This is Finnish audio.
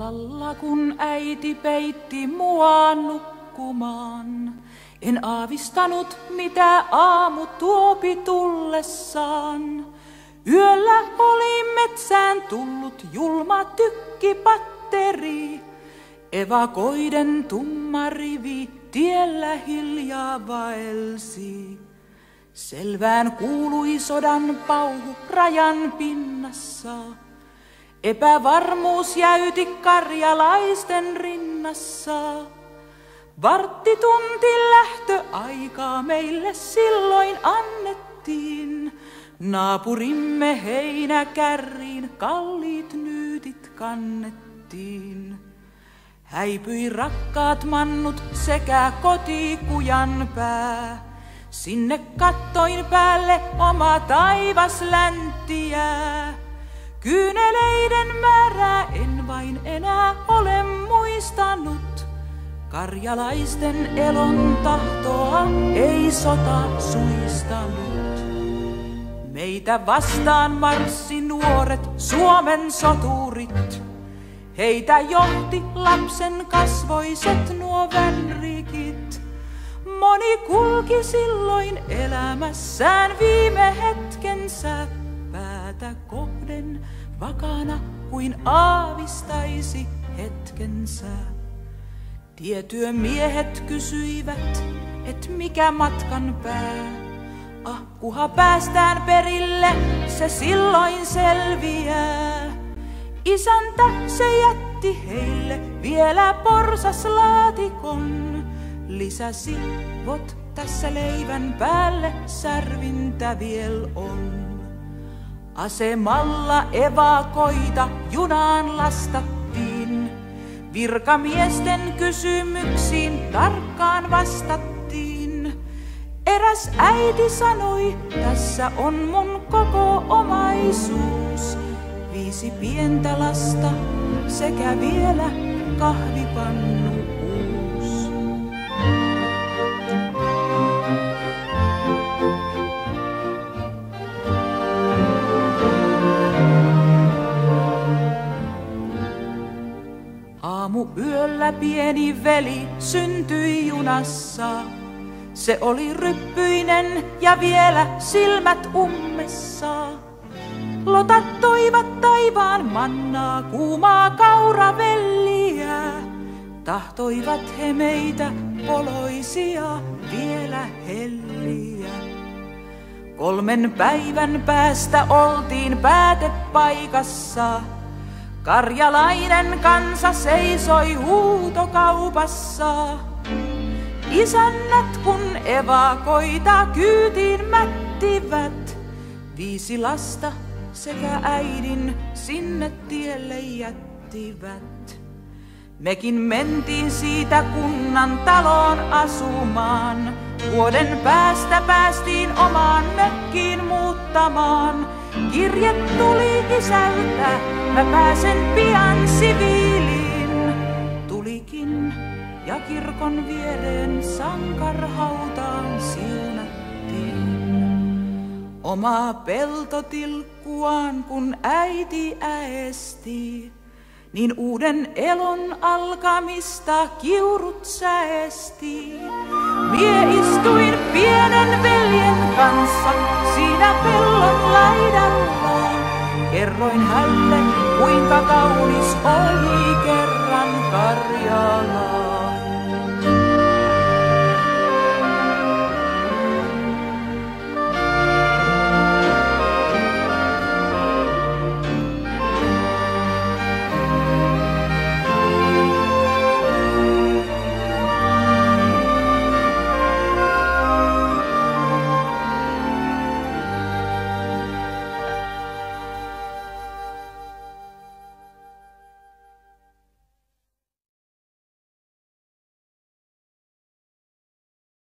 Illalla kun äiti peitti mua nukkumaan, en aavistanut mitä aamu tuopi tullessaan. Yöllä oli metsään tullut julma tykkipatteri, evakoiden tumma rivi tiellä hiljaa vaelsi. Selvään kuului sodan pauhu rajan pinnassa, epävarmuus jäyti karjalaisten rinnassa. Varttitunti lähtöaikaa meille silloin annettiin, naapurimme heinäkärriin kalliit nyytit kannettiin. Häipyi rakkaat mannut sekä kotikujan pää, sinne kattoin päälle oma taivas länttiää. Kyyneleiden määrää en vain enää ole muistanut, karjalaisten elon tahtoa ei sota suistanut. Meitä vastaan marssi nuoret Suomen soturit, heitä johti lapsen kasvoiset nuo vänrikit. Moni kulki silloin elämässään viime hetkensä, päätä kohden vakana kuin aavistaisi hetkensä. Tietyömiehet kysyivät, et mikä matkan pää. Kuha päästään perille, se silloin selviää. Isäntä se jätti heille vielä porsaslaatikon, lisäsi, vot tässä leivän päälle särvintä viel on. Asemalla evakoita junaan lastattiin, virkamiesten kysymyksiin tarkkaan vastattiin. Eräs äiti sanoi, tässä on mun koko omaisuus, 5 pientä lasta sekä vielä kahvipannu uus. Aamuyöllä pieni veli syntyi junassa. Se oli ryppyinen ja vielä silmät ummessa. Lotat toivat taivaan mannaa, kuumaa kauravelliä. Tahtoivat he meitä poloisia vielä helliä. 3 päivän päästä oltiin päätepaikassa. Karjalainen kansa seisoi huutokaupassa. Isännät kun evakoita kyytiin mättivät, 5 lasta sekä äidin sinne tielle jättivät. Mekin mentiin siitä kunnan taloon asumaan, vuoden päästä päästiin omaan mökkiin muuttamaan. Kirje tuli isältä, mä pääsen pian siviiliin. Tulikin ja kirkon viereen sankarhautaan siunattiin. Omaa peltotilkkuaan kun äiti äesti, niin uuden elon alkamista kiurut säesti. Mie istuin pienen veljen kanssa siinä pellon laidalla. Kerroin hänelle kuinka kaunis oli kerran Karjala.